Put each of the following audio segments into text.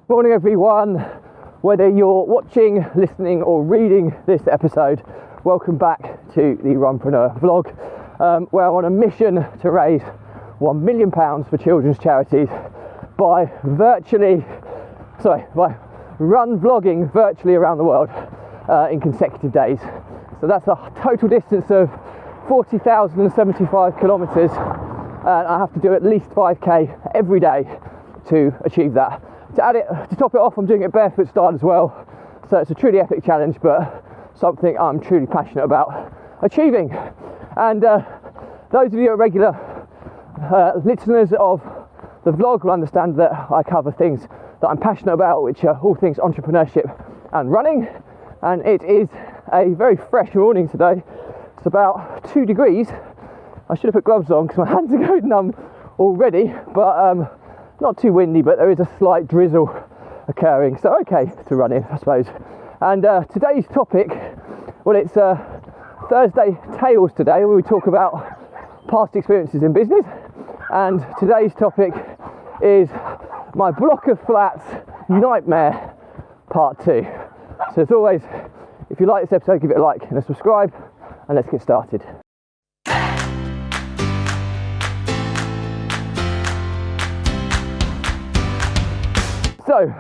Morning everyone, whether you're watching, listening or reading this episode, welcome back to the Runpreneur vlog, where I'm on a mission to raise £1 million for children's charities by run vlogging virtually around the world in consecutive days. So that's a total distance of 40,075 kilometres, and I have to do at least 5k every day to achieve that. To top it off, I'm doing it barefoot style as well, so it's a truly epic challenge, but something I'm truly passionate about achieving. And those of you who are regular listeners of the vlog will understand that I cover things that I'm passionate about, which are all things entrepreneurship and running. And it is a very fresh morning today. It's about 2 degrees. I should have put gloves on because my hands are going numb already, but not too windy, but there is a slight drizzle occurring, so okay to run in, I suppose. And today's topic, well, it's Thursday Tales today, where we talk about past experiences in business. And today's topic is my block of flats nightmare part 2. So as always, if you like this episode, give it a like and a subscribe, and let's get started. So,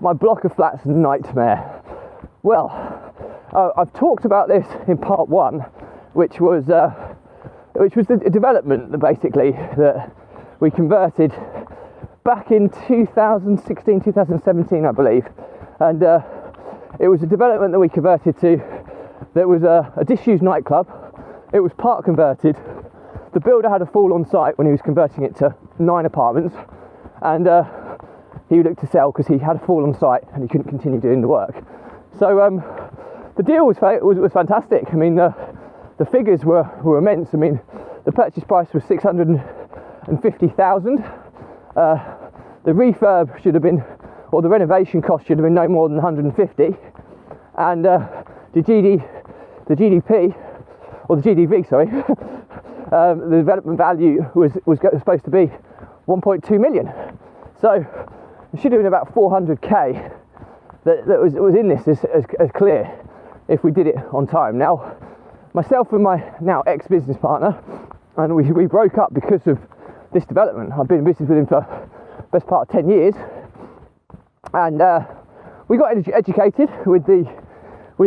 my block of flats nightmare. Well, I've talked about this in part 1, which was the development basically that we converted back in 2016, 2017, I believe. And it was a development that we converted to that was a disused nightclub. It was part converted. The builder had a fall on site when he was converting it to 9 apartments, and he looked to sell because he had a fall on site and he couldn't continue doing the work. So the deal was fantastic. I mean, the figures were immense. I mean, the purchase price was 650,000. The refurb should have been, or the renovation cost should have been no more than 150, and the GDP, or the GDV, sorry, the development value was supposed to be 1.2 million. So it should have been about 400k that was in this as clear if we did it on time. Now, myself and my now ex-business partner, and we broke up because of this development. I've been in business with him for the best part of 10 years, and we got educated with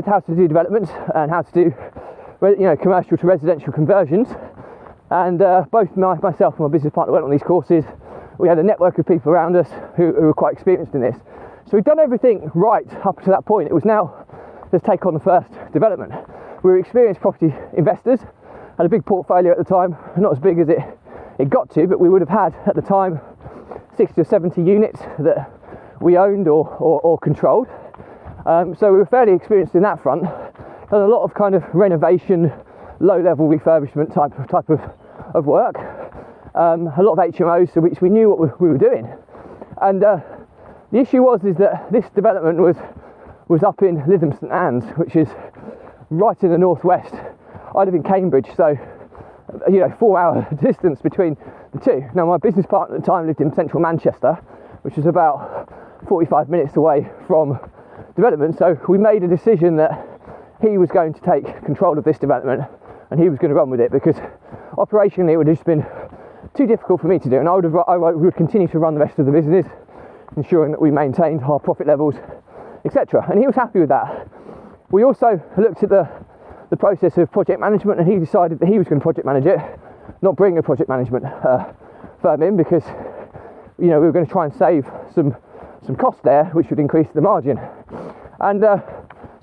how to do developments and how to do commercial to residential conversions. And both myself and my business partner went on these courses. We had a network of people around us who were quite experienced in this. So we'd done everything right up to that point. It was now, let's take on the first development. We were experienced property investors, had a big portfolio at the time, not as big as it got to, but we would have had at the time 60 or 70 units that we owned or controlled. So we were fairly experienced in that front. Done a lot of kind of renovation, low-level refurbishment type of work. A lot of HMOs, so which we knew what we were doing. And the issue was that this development was up in Lytham St Anne's, which is right in the northwest. I live in Cambridge, so 4-hour distance between the two. Now, my business partner at the time lived in central Manchester, which is about 45 minutes away from development. So we made a decision that he was going to take control of this development and he was going to run with it, because operationally it would have just been too difficult for me to do, and I would continue to run the rest of the business, ensuring that we maintained our profit levels, etc. And he was happy with that. We also looked at the process of project management, and he decided that he was going to project manage it, not bring a project management firm in, because we were going to try and save some cost there, which would increase the margin. And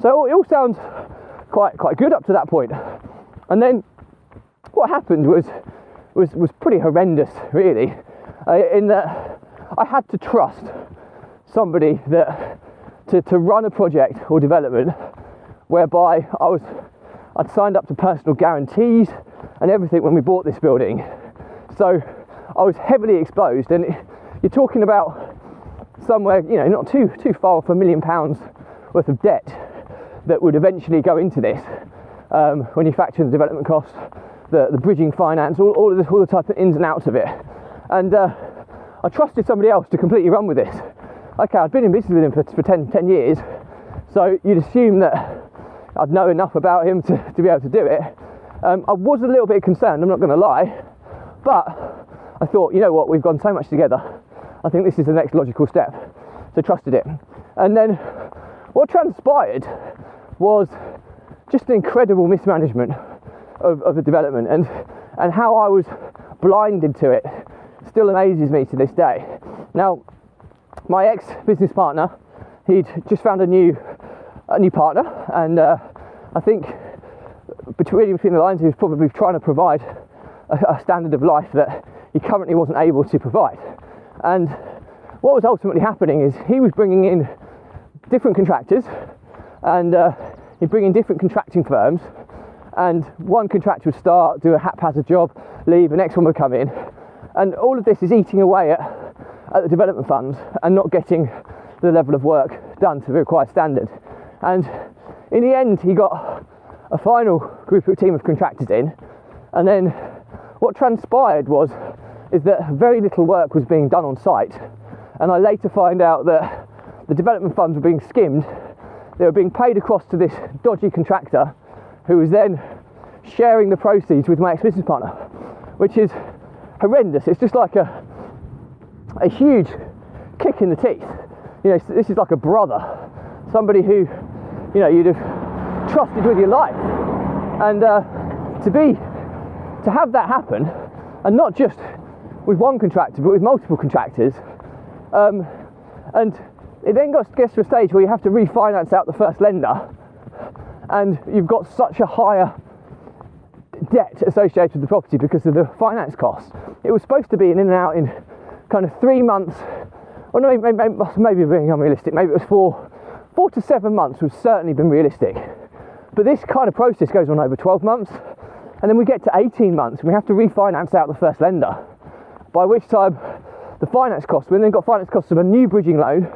so it all sounds quite good up to that point. And then what happened was pretty horrendous, really, in that I had to trust somebody that to run a project or development whereby I'd signed up to personal guarantees and everything when we bought this building. So I was heavily exposed, and you're talking about somewhere, not too far off £1 million worth of debt that would eventually go into this, when you factor in the development costs, the bridging finance, all the type of ins and outs of it. And I trusted somebody else to completely run with this. okay, I'd been in business with him for 10 years, so you'd assume that I'd know enough about him to be able to do it. I was a little bit concerned, I'm not going to lie, but I thought, you know what, we've gone so much together, I think this is the next logical step, so trusted it. And then what transpired was just an incredible mismanagement of the development, and how I was blinded to it still amazes me to this day. Now, my ex-business partner, he'd just found a new partner, and I think between the lines, he was probably trying to provide a standard of life that he currently wasn't able to provide. And what was ultimately happening is he was bringing in different contractors, and he'd bring in different contracting firms, and one contractor would start, do a haphazard job, leave, the next one would come in, and all of this is eating away at the development funds and not getting the level of work done to the required standard. And in the end, he got a final team of contractors in, and then what transpired is that very little work was being done on site, and I later find out that the development funds were being skimmed. They were being paid across to this dodgy contractor, who was then sharing the proceeds with my ex-business partner, which is horrendous. It's just like a huge kick in the teeth. You know, this is like a brother, somebody who, you know, you'd have trusted with your life, and to have that happen, and not just with one contractor, but with multiple contractors, and it then gets to a stage where you have to refinance out the first lender, and you've got such a higher debt associated with the property because of the finance costs. It was supposed to be in and out in kind of 3 months, or no, maybe being unrealistic, maybe it was 4 to 7 months would certainly been realistic. But this kind of process goes on over 12 months, and then we get to 18 months and we have to refinance out the first lender, by which time the finance costs, we then got finance costs of a new bridging loan,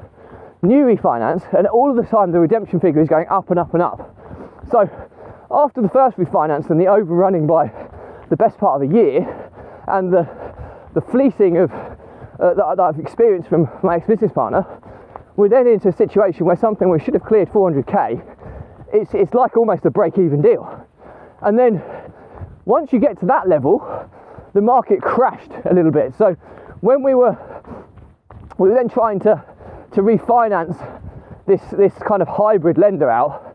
new refinance, and all of the time the redemption figure is going up and up and up. So after the first refinance and the overrunning by the best part of a year, and the fleecing of that I've experienced from my ex-business partner, we're then into a situation where something we should have cleared 400k, it's like almost a break-even deal. And then once you get to that level, the market crashed a little bit. So when we were then trying to refinance this kind of hybrid lender out,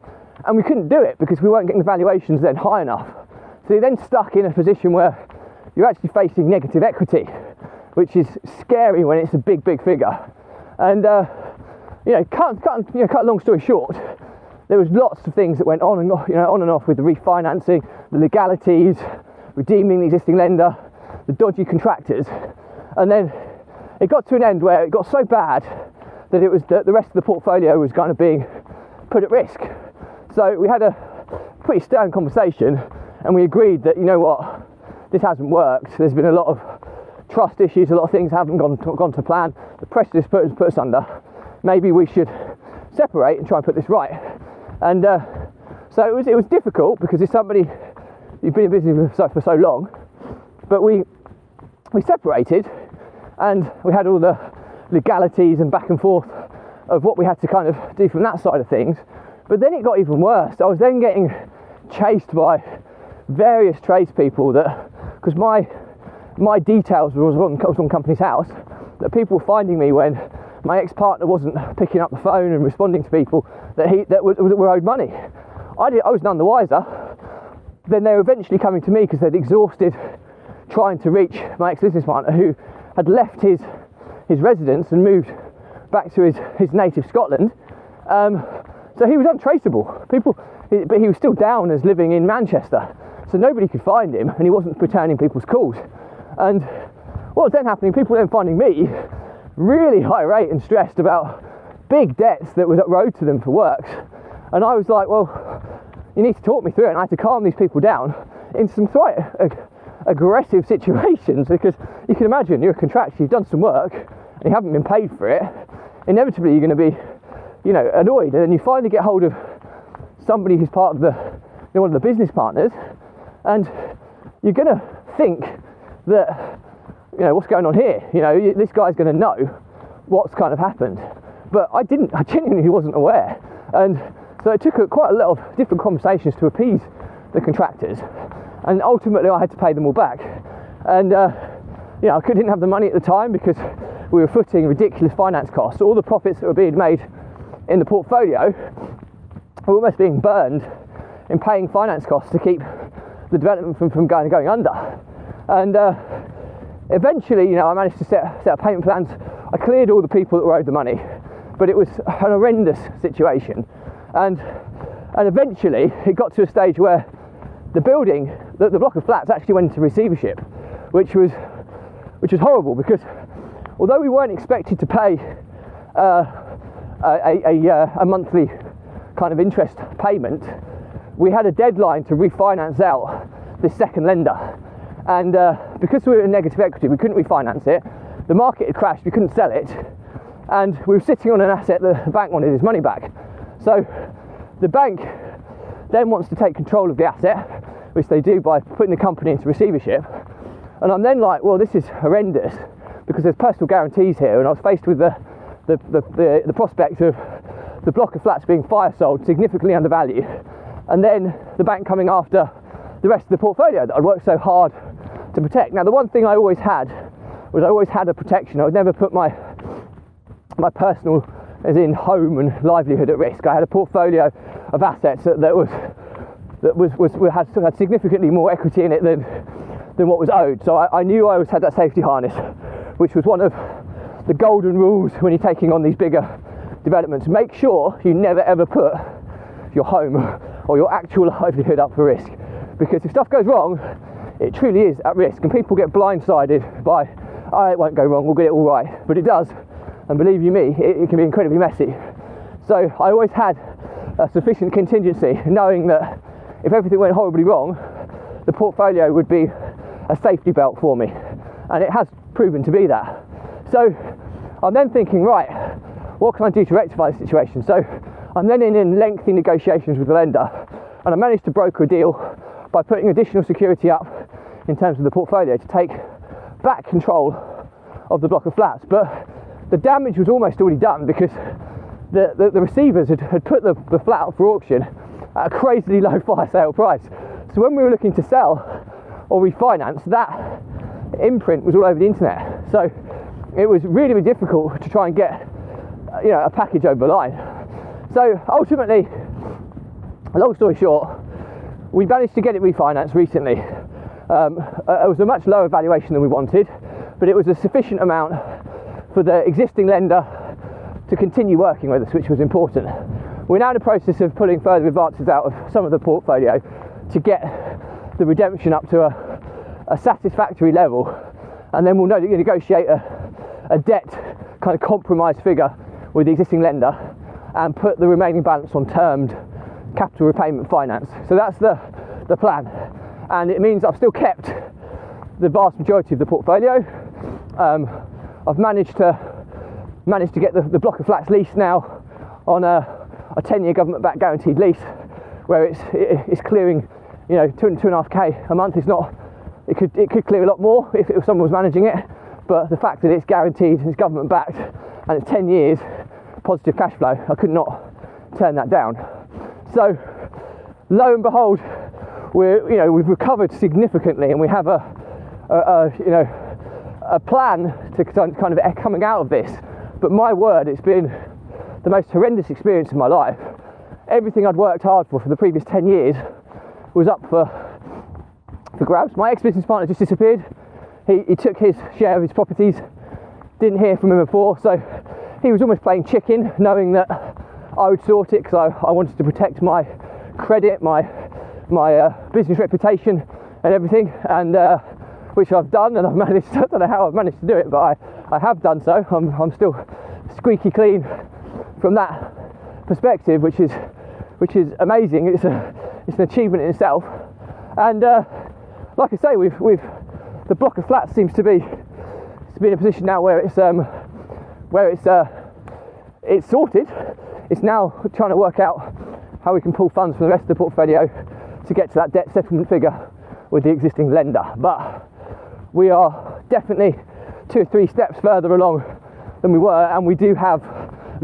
and we couldn't do it because we weren't getting the valuations then high enough. So you're then stuck in a position where you're actually facing negative equity, which is scary when it's a big figure. And cut a long story short, there was lots of things that went on and off with the refinancing, the legalities, redeeming the existing lender, the dodgy contractors, and then it got to an end where it got so bad that it was the rest of the portfolio was kind of being put at risk. So we had a pretty stern conversation, and we agreed that, you know what, this hasn't worked. There's been a lot of trust issues, a lot of things haven't gone to plan. The pressure has put us under. Maybe we should separate and try and put this right. And so it was difficult because it's somebody you've been in business with for so long. But we separated, and we had all the legalities and back and forth of what we had to kind of do from that side of things. But then it got even worse. I was then getting chased by various tradespeople because my details was on company's house, that people were finding me when my ex-partner wasn't picking up the phone and responding to people that were owed money. I was none the wiser. Then they were eventually coming to me because they'd exhausted trying to reach my ex-business partner, who had left his residence and moved back to his native Scotland. So he was untraceable. But he was still down as living in Manchester, so nobody could find him, and he wasn't returning people's calls. And what was then happening, people were then finding me really irate and stressed about big debts that was owed to them for works. And I was like, well, you need to talk me through it, and I had to calm these people down into some quite aggressive situations, because you can imagine, you're a contractor, you've done some work and you haven't been paid for it. Inevitably you're going to be, annoyed, and then you finally get hold of somebody who's part of one of the business partners, and you're going to think that, what's going on here? This guy's going to know what's kind of happened. but I genuinely wasn't aware. And so it took quite a lot of different conversations to appease the contractors, and ultimately I had to pay them all back. And I didn't have the money at the time because we were footing ridiculous finance costs. All the profits that were being made in the portfolio were almost being burned in paying finance costs to keep the development from going under. And eventually, I managed to set up payment plans. I cleared all the people that were owed the money, but it was an horrendous situation. And eventually it got to a stage where the building, the block of flats, actually went into receivership, which was horrible, because although we weren't expected to pay a monthly kind of interest payment, we had a deadline to refinance out this second lender, and because we were in negative equity, we couldn't refinance it. The market had crashed, we couldn't sell it, and we were sitting on an asset that the bank wanted his money back. So the bank then wants to take control of the asset, which they do by putting the company into receivership. And I'm then like, well, this is horrendous, because there's personal guarantees here, and I was faced with the prospect of the block of flats being fire sold, significantly undervalued, and then the bank coming after the rest of the portfolio that I'd worked so hard to protect. Now, the one thing I always had was I always had a protection. I would never put my personal, as in home and livelihood, at risk. I had a portfolio of assets that had significantly more equity in it than what was owed. So I knew I always had that safety harness, which was one of the golden rules when you're taking on these bigger developments. Make sure you never ever put your home or your actual livelihood up for risk, because if stuff goes wrong, it truly is at risk, and people get blindsided by, it won't go wrong, we'll get it all right, but it does, and believe you me, it can be incredibly messy. So I always had a sufficient contingency, knowing that if everything went horribly wrong, the portfolio would be a safety belt for me, and it has proven to be that. So I'm then thinking, right, what can I do to rectify the situation? So I'm then in lengthy negotiations with the lender, and I managed to broker a deal by putting additional security up in terms of the portfolio to take back control of the block of flats. But the damage was almost already done, because the receivers had put the flat up for auction at a crazily low fire sale price. So when we were looking to sell or refinance, that imprint was all over the internet. So it was really, really difficult to try and get a package over the line. So ultimately, long story short, we managed to get it refinanced recently. It was a much lower valuation than we wanted, but it was a sufficient amount for the existing lender to continue working with us, which was important. We're now in the process of pulling further advances out of some of the portfolio to get the redemption up to a satisfactory level, and then we'll negotiate a debt kind of compromise figure with the existing lender and put the remaining balance on termed capital repayment finance. So that's the plan, and it means I've still kept the vast majority of the portfolio. I've managed to get the block of flats leased now on a 10-year government-backed guaranteed lease, where it's clearing 2.5k a month. It's not, it could clear a lot more if someone was managing it, but the fact that it's guaranteed and it's government-backed and it's 10 years positive cash flow, I could not turn that down. So lo and behold, we've recovered significantly, and we have a plan to kind of coming out of this. But my word, it's been the most horrendous experience of my life. Everything I'd worked hard for the previous 10 years was up for grabs. My ex-business partner just disappeared. He took his share of his properties, didn't hear from him before, so he was almost playing chicken, knowing that I would sort it, because I wanted to protect my credit, my business reputation and everything, and which I've done, and I've managed. I don't know how I've managed to do it, but I have done so. I'm still squeaky clean from that perspective, which is amazing. It's an achievement in itself, and like I say, we've the block of flats seems to be in a position now where it's sorted. It's now trying to work out how we can pull funds from the rest of the portfolio to get to that debt settlement figure with the existing lender. But we are definitely 2 or 3 steps further along than we were, and we do have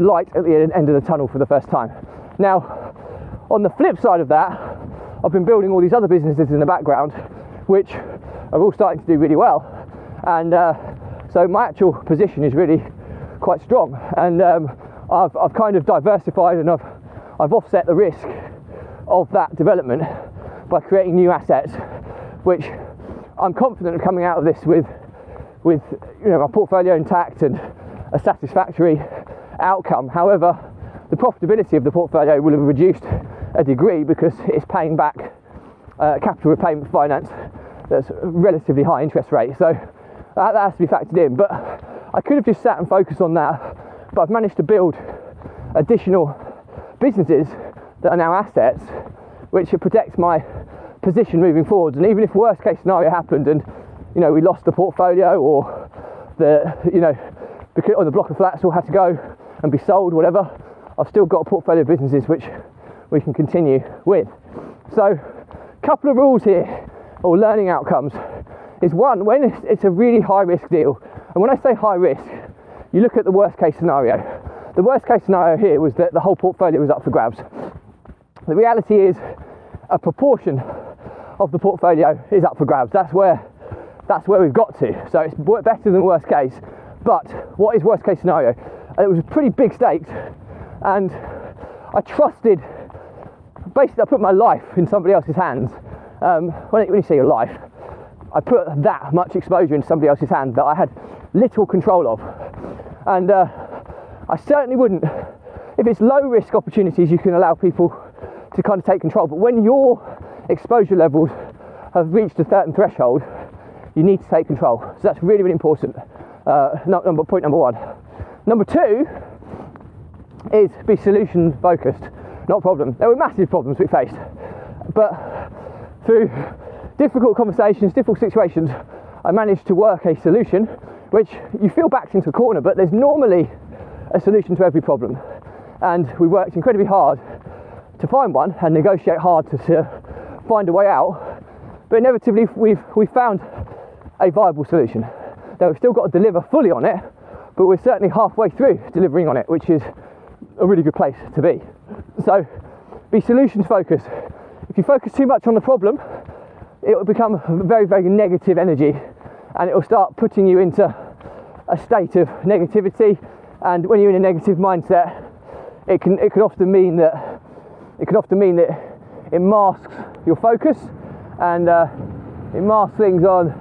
light at the end of the tunnel for the first time. Now, on the flip side of that, I've been building all these other businesses in the background, which are all starting to do really well, and so my actual position is really quite strong, and I've kind of diversified, and I've offset the risk of that development by creating new assets, which I'm confident of coming out of this with my portfolio intact and a satisfactory outcome. However, the profitability of the portfolio will have reduced a degree because it's paying back capital repayment finance that's relatively high interest rate, so that has to be factored in. But I could have just sat and focused on that, but I've managed to build additional businesses that are now assets, which protect my position moving forwards. And even if worst case scenario happened and we lost the portfolio, or or the block of flats all had to go and be sold, whatever, I've still got a portfolio of businesses which we can continue with. So a couple of rules here, or learning outcomes, is one, when it's a really high risk deal, and when I say high risk, you look at the worst case scenario. The worst case scenario here was that the whole portfolio was up for grabs. The reality is a proportion of the portfolio is up for grabs. That's where we've got to. So it's better than worst case. But what is worst case scenario? It was pretty big stakes, and I trusted. Basically, I put my life in somebody else's hands. When you say your life, I put that much exposure in somebody else's hands that I had little control of. And I certainly wouldn't. If it's low risk opportunities, you can allow people to kind of take control. But when your exposure levels have reached a certain threshold, you need to take control. So that's really, really important. Point number one. Number two is be solution focused, not problem. There were massive problems we faced, but through difficult conversations, difficult situations, I managed to work a solution which you feel backed into a corner, but there's normally a solution to every problem. And we worked incredibly hard to find one and negotiate hard to find a way out, but inevitably we've found a viable solution. Now we've still got to deliver fully on it, but we're certainly halfway through delivering on it, which is a really good place to be. So be solutions focused. If you focus too much on the problem, it will become very, very negative energy, and it will start putting you into a state of negativity. And when you're in a negative mindset, it can often mean that it masks your focus, and it masks things on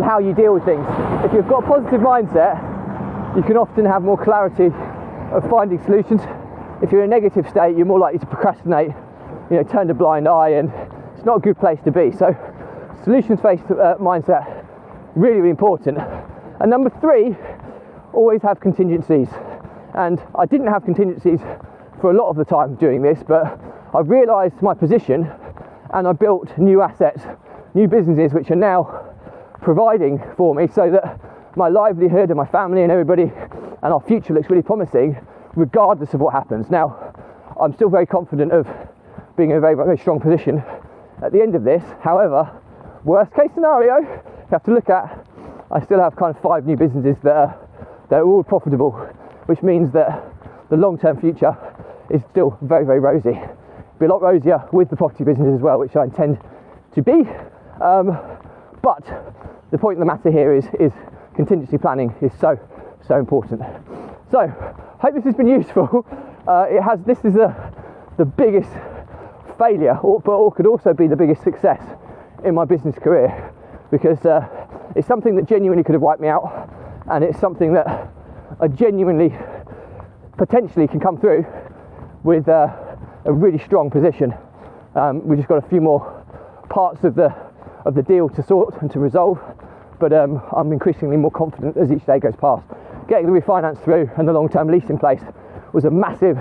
how you deal with things. If you've got a positive mindset, you can often have more clarity of finding solutions. If you're in a negative state, you're more likely to procrastinate, turn a blind eye, and it's not a good place to be. So solutions-based mindset, really, really important. And number three, always have contingencies. And I didn't have contingencies for a lot of the time doing this, but I realised my position, and I built new assets, new businesses, which are now providing for me, so that my livelihood and my family and everybody and our future looks really promising, regardless of what happens. Now, I'm still very confident of being in a very, very strong position at the end of this. However, worst case scenario, you have to look at, I still have kind of 5 new businesses that are all profitable, which means that the long-term future is still very, very rosy. It'll be a lot rosier with the property business as well, which I intend to be. But the point of the matter here is contingency planning is so important. So, hope this has been useful. This is the biggest failure, or could also be the biggest success in my business career, because it's something that genuinely could have wiped me out, and it's something that I genuinely potentially can come through with a really strong position. We've just got a few more parts of the deal to sort and to resolve, but I'm increasingly more confident as each day goes past. Getting the refinance through and the long-term lease in place was a massive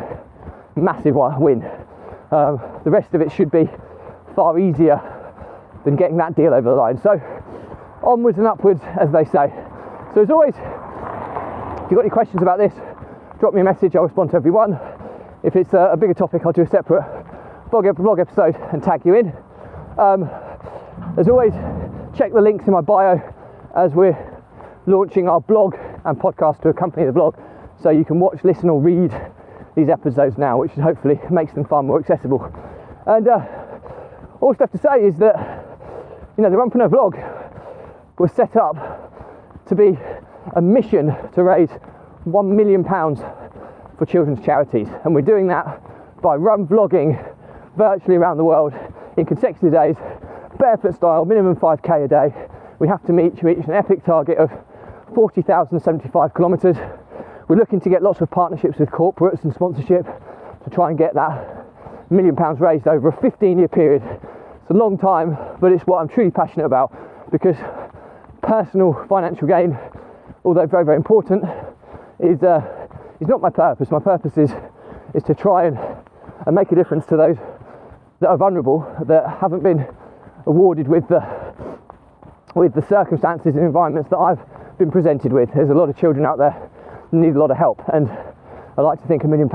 win. The rest of it should be far easier than getting that deal over the line. So onwards and upwards, as they say. So as always, if you've got any questions about this, drop me a message. I'll respond to every one. If it's a bigger topic, I'll do a separate blog episode and tag you in. As always, check the links in my bio as we're launching our blog and podcast to accompany the blog. So you can watch, listen or read these episodes now, which hopefully makes them far more accessible. And all I have to say is that, you know, the Runpreneur vlog was set up to be a mission to raise £1 million for children's charities, and we're doing that by run vlogging virtually around the world in consecutive days, barefoot style, minimum 5k a day. We have to reach an epic target of 40,075 kilometres. We're looking to get lots of partnerships with corporates and sponsorship to try and get that £1 million raised over a 15-year period. It's a long time, but it's what I'm truly passionate about, because personal financial gain, although very, very important, is not my purpose. My purpose is to try and make a difference to those that are vulnerable, that haven't been awarded with the circumstances and environments that I've been presented with. There's a lot of children out there that need a lot of help, and I like to think £1 million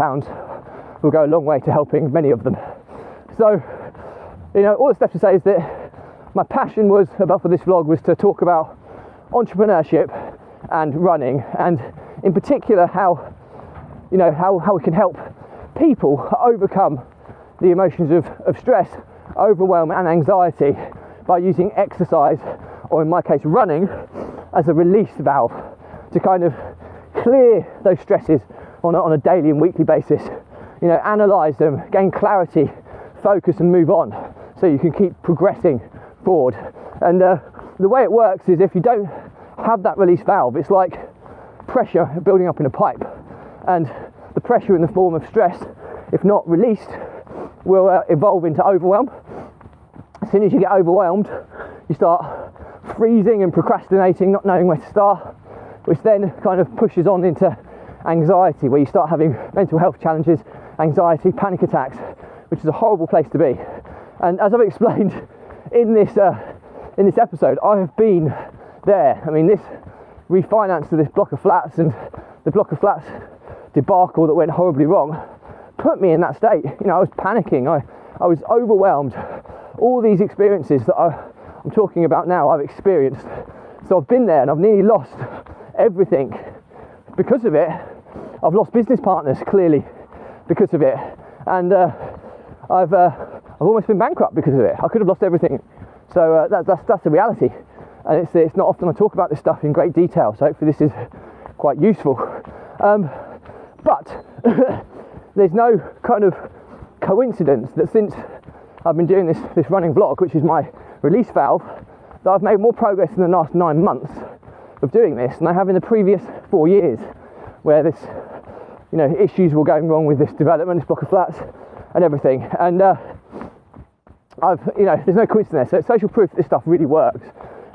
will go a long way to helping many of them. So, you know, all that's left to say is that my passion was about for this vlog was to talk about entrepreneurship and running, and in particular how we can help people overcome the emotions of stress, overwhelm and anxiety by using exercise, or in my case running, as a release valve to kind of clear those stresses on a daily and weekly basis. You know, analyse them, gain clarity, focus and move on, so you can keep progressing forward. And the way it works is, if you don't have that release valve, it's like pressure building up in a pipe, and the pressure in the form of stress, if not released, will evolve into overwhelm. As soon as you get overwhelmed, you start freezing and procrastinating, not knowing where to start, which then kind of pushes on into anxiety, where you start having mental health challenges, anxiety, panic attacks, which is a horrible place to be. And as I've explained in this episode, I have been there. I mean, this refinance to this block of flats and the block of flats debacle that went horribly wrong put me in that state. You know, I was panicking, I was overwhelmed. All these experiences that I'm talking about now, I've experienced. So I've been there, and I've nearly lost everything because of it. I've lost business partners, clearly, because of it, and I've almost been bankrupt because of it. I could have lost everything. So that's the reality, and it's not often I talk about this stuff in great detail. So hopefully this is quite useful. But there's no kind of coincidence that since I've been doing this running vlog, which is my release valve, that I've made more progress in the last 9 months of doing this than I have in the previous 4 years, where this, you know, issues were going wrong with this development, this block of flats and everything. And there's no coincidence. So it's social proof that this stuff really works.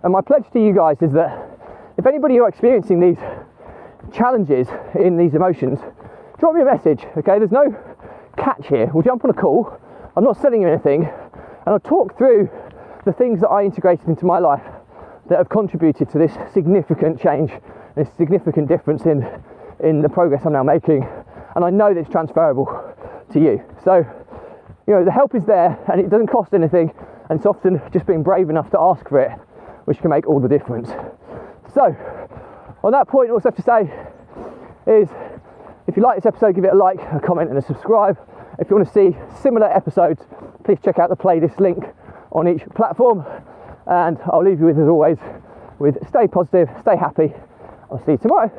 And my pledge to you guys is that if anybody are experiencing these challenges in these emotions, drop me a message, okay? There's no catch here. We'll jump on a call. I'm not selling you anything, and I'll talk through the things that I integrated into my life that have contributed to this significant change, this significant difference in the progress I'm now making. And I know that it's transferable to you. So, you know, the help is there, and it doesn't cost anything, and it's often just being brave enough to ask for it, which can make all the difference. So, on that point, all I have to say is, if you like this episode, give it a like, a comment and a subscribe. If you want to see similar episodes, please check out the playlist link on each platform. And I'll leave you with, as always, with stay positive, stay happy. I'll see you tomorrow.